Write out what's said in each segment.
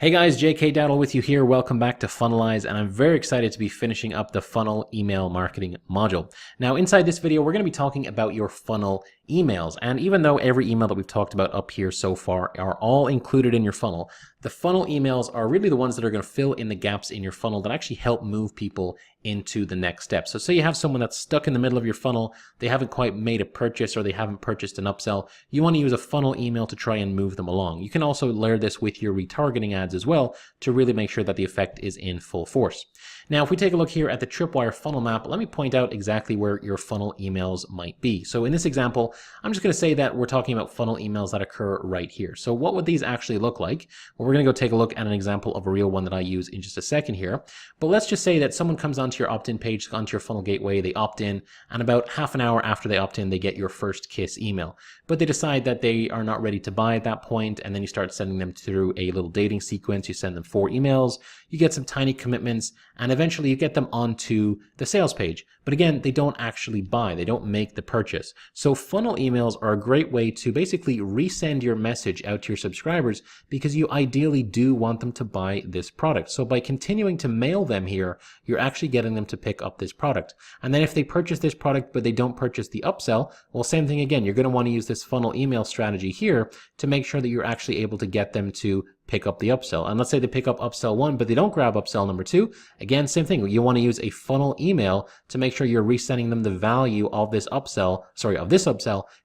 Hey guys, JK Dowdle with you here. Welcome back to FUNNELIZE, and I'm very excited to be finishing up the funnel email marketing module. Now, inside this video, we're going to be talking about your funnel emails. And even though every email that we've talked about up here so far are all included in your funnel, the funnel emails are really the ones that are going to fill in the gaps in your funnel that actually help move people into the next step. So say you have someone that's stuck in the middle of your funnel, they haven't quite made a purchase or they haven't purchased an upsell. You want to use a funnel email to try and move them along. You can also layer this with your retargeting ads as well to really make sure that the effect is in full force. Now, if we take a look here at the Tripwire funnel map, let me point out exactly where your funnel emails might be. So in this example, I'm just going to say that we're talking about funnel emails that occur right here. So what would these actually look like? Well, we're going to go take a look at an example of a real one that I use in just a second here. But let's just say that someone comes onto your opt-in page, onto your funnel gateway, they opt in, and about half an hour after they opt in, they get your first kiss email. But they decide that they are not ready to buy at that point, and then you start sending them through a little dating sequence. You send them 4 emails, you get some tiny commitments, and eventually you get them onto the sales page. But again, they don't actually buy, they don't make the purchase. So funnel emails are a great way to basically resend your message out to your subscribers because you ideally do want them to buy this product. So by continuing to mail them here, you're actually getting them to pick up this product. And then if they purchase this product but they don't purchase the upsell, well, same thing again. You're going to want to use this funnel email strategy here to make sure that you're actually able to get them to pick up the upsell. And let's say they pick up upsell 1, but they don't grab upsell number 2. Again, same thing. You want to use a funnel email to make sure you're resending them the value of this upsell,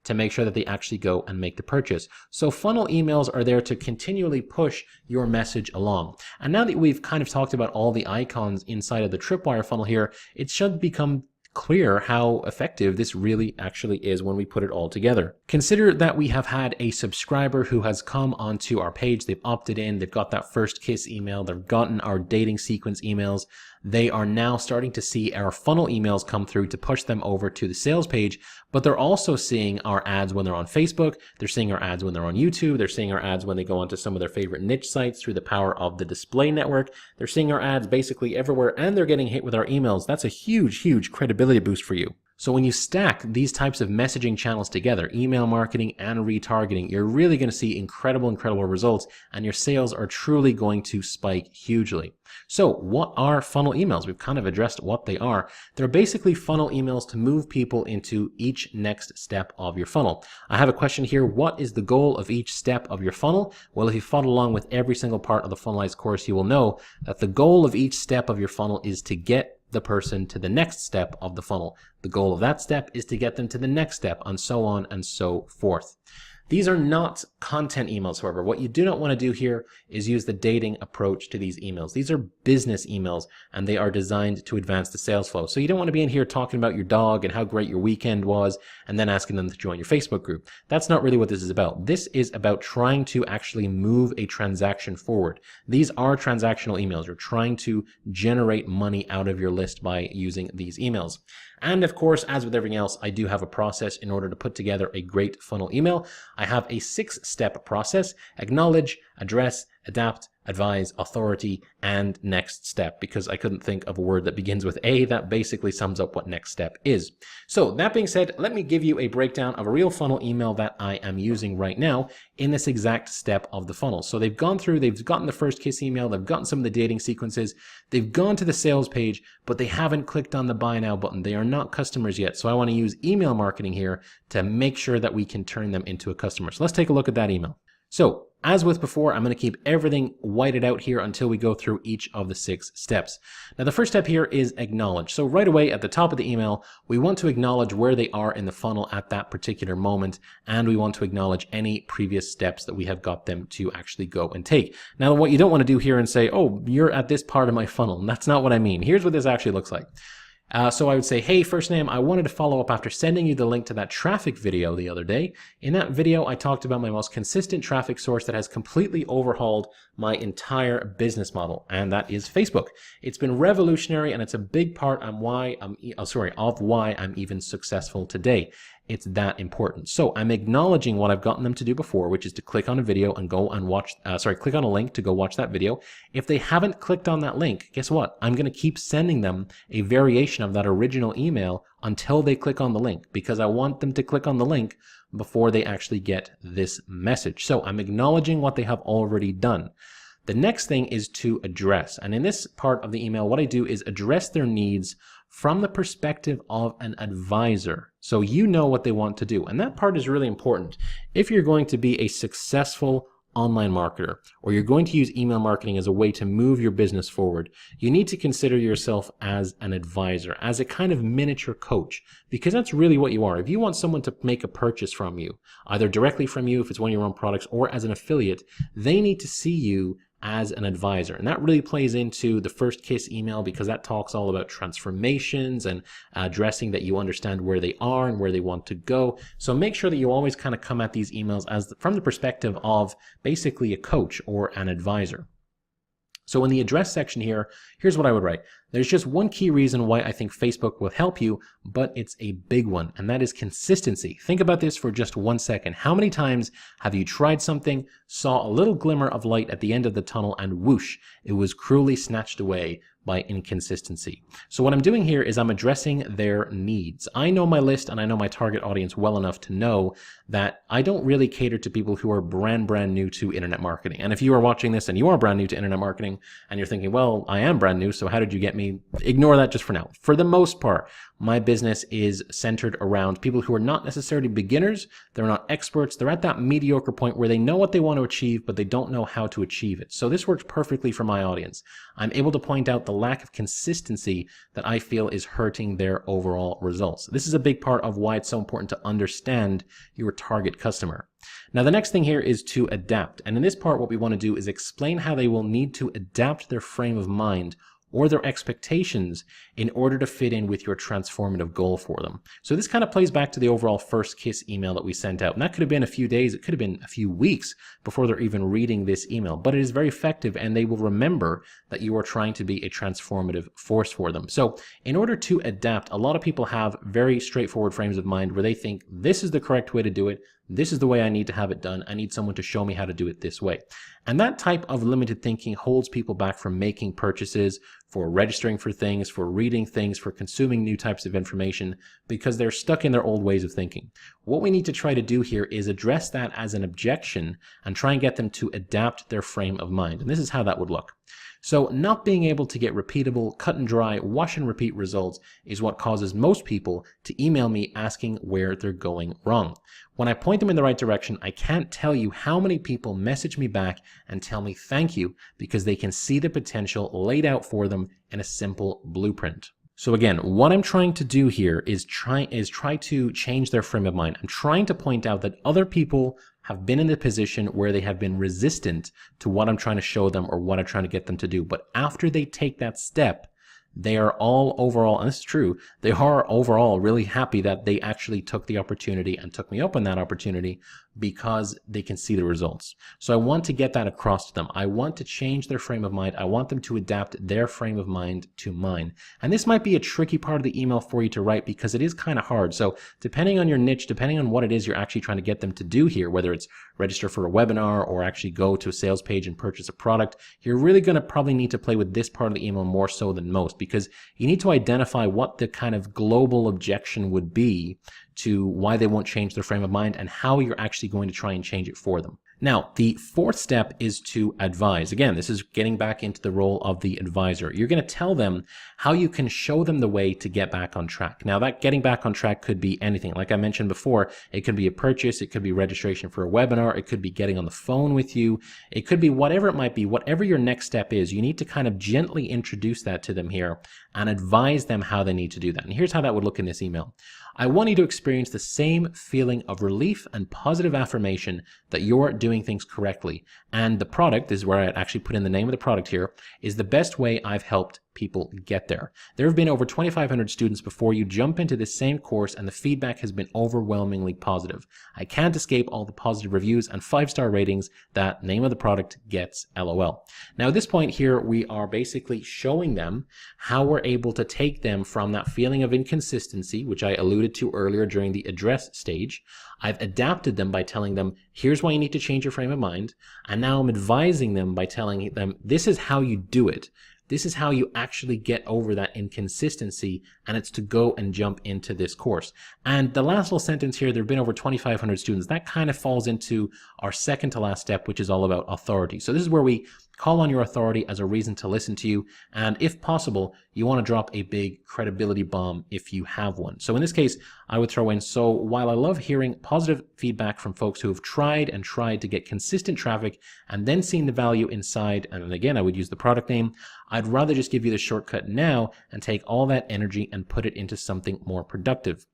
to make sure that they actually go and make the purchase. So funnel emails are there to continually push your message along. And now that we've kind of talked about all the icons inside of the Tripwire funnel here, it should become clear how effective this really actually is when we put it all together. Consider that we have had a subscriber who has come onto our page, they've opted in, they've got that first kiss email, they've gotten our dating sequence emails. They are now starting to see our funnel emails come through to push them over to the sales page, but they're also seeing our ads when they're on Facebook, they're seeing our ads when they're on YouTube, they're seeing our ads when they go onto some of their favorite niche sites through the power of the display network. They're seeing our ads basically everywhere, and they're getting hit with our emails. That's a huge, huge credibility boost for you. So when you stack these types of messaging channels together, email marketing and retargeting, you're really going to see incredible results, and your sales are truly going to spike hugely. So what are funnel emails? We've kind of addressed what they are. They're basically funnel emails to move people into each next step of your funnel. I have a question here. What is the goal of each step of your funnel? Well, if you follow along with every single part of the FUNNELIZE course, you will know that the goal of each step of your funnel is to get the person to the next step of the funnel. The goal of that step is to get them to the next step, and so on and so forth. These are not content emails, however. What you do not want to do here is use the dating approach to these emails. These are business emails, and they are designed to advance the sales flow. So you don't want to be in here talking about your dog and how great your weekend was, and then asking them to join your Facebook group. That's not really what this is about. This is about trying to actually move a transaction forward. These are transactional emails. You're trying to generate money out of your list by using these emails. And of course, as with everything else, I do have a process in order to put together a great funnel email. I have a 6-step process: acknowledge, address, adapt, advise, authority, and next step, because I couldn't think of a word that begins with A that basically sums up what next step is. So that being said, let me give you a breakdown of a real funnel email that I am using right now in this exact step of the funnel. So they've gone through, they've gotten the first kiss email, they've gotten some of the dating sequences, they've gone to the sales page, but they haven't clicked on the buy now button. They are not customers yet. So I want to use email marketing here to make sure that we can turn them into a customer. So let's take a look at that email. So as with before, I'm going to keep everything whited out here until we go through each of the 6 steps. Now, the first step here is acknowledge. So right away at the top of the email, we want to acknowledge where they are in the funnel at that particular moment, and we want to acknowledge any previous steps that we have got them to actually go and take. Now, what you don't want to do here and say, oh, you're at this part of my funnel. And that's not what I mean. Here's what this actually looks like. So I would say, hey, first name, I wanted to follow up after sending you the link to that traffic video the other day. In that video, I talked about my most consistent traffic source that has completely overhauled my entire business model, and that is Facebook. It's been revolutionary, and it's a big part of why I'm even successful today. It's that important. So I'm acknowledging what I've gotten them to do before, which is to click on a video and go and watch, click on a link to go watch that video. If they haven't clicked on that link, guess what? I'm going to keep sending them a variation of that original email until they click on the link, because I want them to click on the link before they actually get this message. So I'm acknowledging what they have already done. The next thing is to address. And in this part of the email, what I do is address their needs from the perspective of an advisor. So you know what they want to do. And that part is really important. If you're going to be a successful online marketer, or you're going to use email marketing as a way to move your business forward, you need to consider yourself as an advisor, as a kind of miniature coach, because that's really what you are. If you want someone to make a purchase from you, either directly from you if it's one of your own products or as an affiliate, they need to see you as an advisor. And that really plays into the first KISS email, because that talks all about transformations and addressing that you understand where they are and where they want to go. So make sure that you always kind of come at these emails from the perspective of basically a coach or an advisor. So in the address section here, here's what I would write. There's just one key reason why I think Facebook will help you, but it's a big one, and that is consistency. Think about this for just 1 second. How many times have you tried something, saw a little glimmer of light at the end of the tunnel, and whoosh, it was cruelly snatched away by inconsistency? So what I'm doing here is I'm addressing their needs. I know my list and I know my target audience well enough to know that I don't really cater to people who are brand new to internet marketing. And if you are watching this and you are brand new to internet marketing and you're thinking, well, I am brand new, so how did you get me? Ignore that just for now. For the most part, my business is centered around people who are not necessarily beginners. They're not experts. They're at that mediocre point where they know what they want to achieve, but they don't know how to achieve it. So this works perfectly for my audience. I'm able to point out the lack of consistency that I feel is hurting their overall results. This is a big part of why it's so important to understand your target customer. Now, the next thing here is to adapt. And in this part, what we want to do is explain how they will need to adapt their frame of mind or their expectations in order to fit in with your transformative goal for them. So this kind of plays back to the overall first KISS email that we sent out. And that could have been a few days, it could have been a few weeks before they're even reading this email, but it is very effective and they will remember that you are trying to be a transformative force for them. So in order to adapt, a lot of people have very straightforward frames of mind where they think this is the correct way to do it. This is the way I need to have it done. I need someone to show me how to do it this way. And that type of limited thinking holds people back from making purchases, for registering for things, for reading things, for consuming new types of information, because they're stuck in their old ways of thinking. What we need to try to do here is address that as an objection and try and get them to adapt their frame of mind. And this is how that would look. So not being able to get repeatable, cut and dry, wash and repeat results is what causes most people to email me asking where they're going wrong. When I point them in the right direction, I can't tell you how many people message me back and tell me thank you because they can see the potential laid out for them in a simple blueprint. So again, what I'm trying to do here is try to change their frame of mind. I'm trying to point out that other people have been in the position where they have been resistant to what I'm trying to show them or what I'm trying to get them to do. But after they take that step, they are all overall, and this is true, they are overall really happy that they actually took the opportunity and took me up on that opportunity because they can see the results. So I want to get that across to them. I want to change their frame of mind. I want them to adapt their frame of mind to mine. And this might be a tricky part of the email for you to write because it is kind of hard. So depending on your niche, depending on what it is you're actually trying to get them to do here, whether it's register for a webinar or actually go to a sales page and purchase a product, you're really going to probably need to play with this part of the email more so than most, because you need to identify what the kind of global objection would be to why they won't change their frame of mind and how you're actually going to try and change it for them. Now, the fourth step is to advise. Again, this is getting back into the role of the advisor. You're going to tell them how you can show them the way to get back on track. Now, that getting back on track could be anything. Like I mentioned before, it could be a purchase, it could be registration for a webinar, it could be getting on the phone with you, it could be whatever it might be. Whatever your next step is, you need to kind of gently introduce that to them here and advise them how they need to do that. And here's how that would look in this email. I want you to experience the same feeling of relief and positive affirmation that you're doing things correctly. And the product, this is where I actually put in the name of the product here, is the best way I've helped people get there. There have been over 2,500 students before you jump into this same course, and the feedback has been overwhelmingly positive. I can't escape all the positive reviews and 5-star ratings that name of the product gets, LOL. Now at this point here, we are basically showing them how we're able to take them from that feeling of inconsistency, which I alluded to earlier during the address stage. I've adapted them by telling them, here's why you need to change your frame of mind. And now I'm advising them by telling them, this is how you do it. This is how you actually get over that inconsistency, and it's to go and jump into this course. And the last little sentence here, there have been over 2,500 students. That kind of falls into our second to last step, which is all about authority. So this is where we call on your authority as a reason to listen to you. And if possible, you want to drop a big credibility bomb if you have one. So in this case, I would throw in, so while I love hearing positive feedback from folks who have tried and tried to get consistent traffic and then seen the value inside, and again, I would use the product name, I'd rather just give you the shortcut now and take all that energy and put it into something more productive.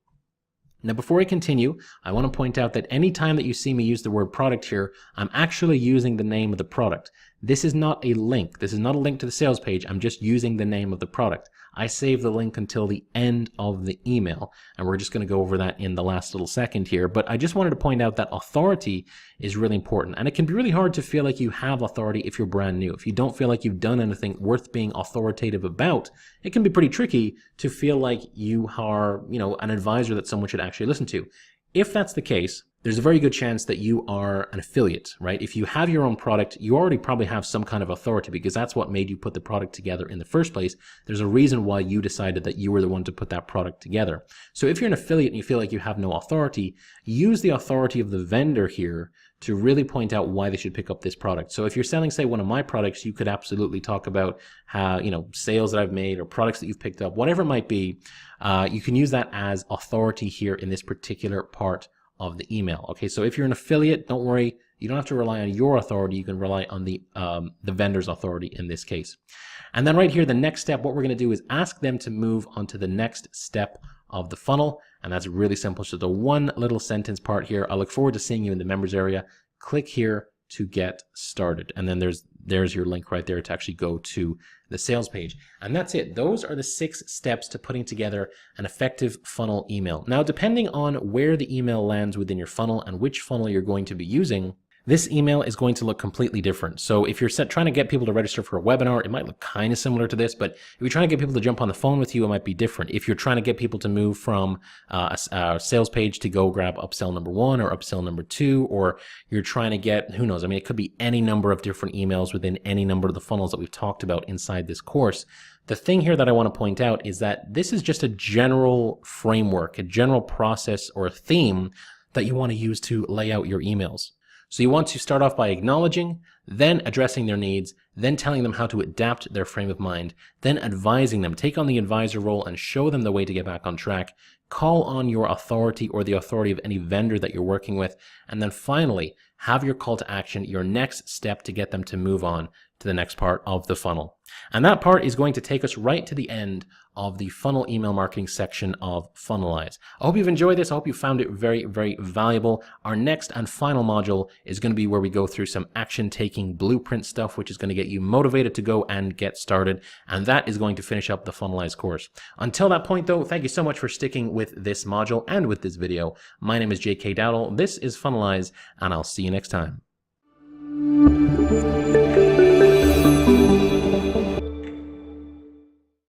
Now, before I continue, I want to point out that any time that you see me use the word product here, I'm actually using the name of the product. This is not a link. This is not a link to the sales page. I'm just using the name of the product. I save the link until the end of the email, and we're just going to go over that in the last little second here. But I just wanted to point out that authority is really important, and it can be really hard to feel like you have authority if you're brand new. If you don't feel like you've done anything worth being authoritative about, it can be pretty tricky to feel like you are, an advisor that someone should actually listen to. If that's the case, there's a very good chance that you are an affiliate, right? If you have your own product, you already probably have some kind of authority because that's what made you put the product together in the first place. There's a reason why you decided that you were the one to put that product together. So if you're an affiliate and you feel like you have no authority, use the authority of the vendor here to really point out why they should pick up this product. So if you're selling, say, one of my products, you could absolutely talk about how, sales that I've made or products that you've picked up, whatever it might be. You can use that as authority here in this particular part of the email. Okay, so if you're an affiliate, don't worry, you don't have to rely on your authority. You can rely on the vendor's authority in this case. And then right here, the next step, what we're going to do is ask them to move on to the next step of the funnel, and that's really simple. So the one little sentence part here, I look forward to seeing you in the members area. Click here to get started, and then there's your link right there to actually go to the sales page. And that's it. Those are the 6 steps to putting together an effective funnel email. Now, depending on where the email lands within your funnel and which funnel you're going to be using, this email is going to look completely different. So if you're trying to get people to register for a webinar, it might look kind of similar to this, but if you're trying to get people to jump on the phone with you, it might be different. If you're trying to get people to move from a sales page to go grab upsell number 1 or upsell number 2, or you're trying to get, who knows, it could be any number of different emails within any number of the funnels that we've talked about inside this course. The thing here that I want to point out is that this is just a general framework, a general process or a theme that you want to use to lay out your emails. So you want to start off by acknowledging, then addressing their needs, then telling them how to adapt their frame of mind, then advising them, take on the advisor role and show them the way to get back on track, call on your authority or the authority of any vendor that you're working with, and then finally, have your call to action, your next step to get them to move on to the next part of the funnel. And that part is going to take us right to the end of the funnel email marketing section of FUNNELIZE. I hope you've enjoyed this. I hope you found it very, very valuable. Our next and final module is going to be where we go through some action-taking blueprint stuff, which is going to get you motivated to go and get started. And that is going to finish up the FUNNELIZE course. Until that point, though, thank you so much for sticking with this module and with this video. My name is JK Dowdle. This is FUNNELIZE, and I'll see you next time.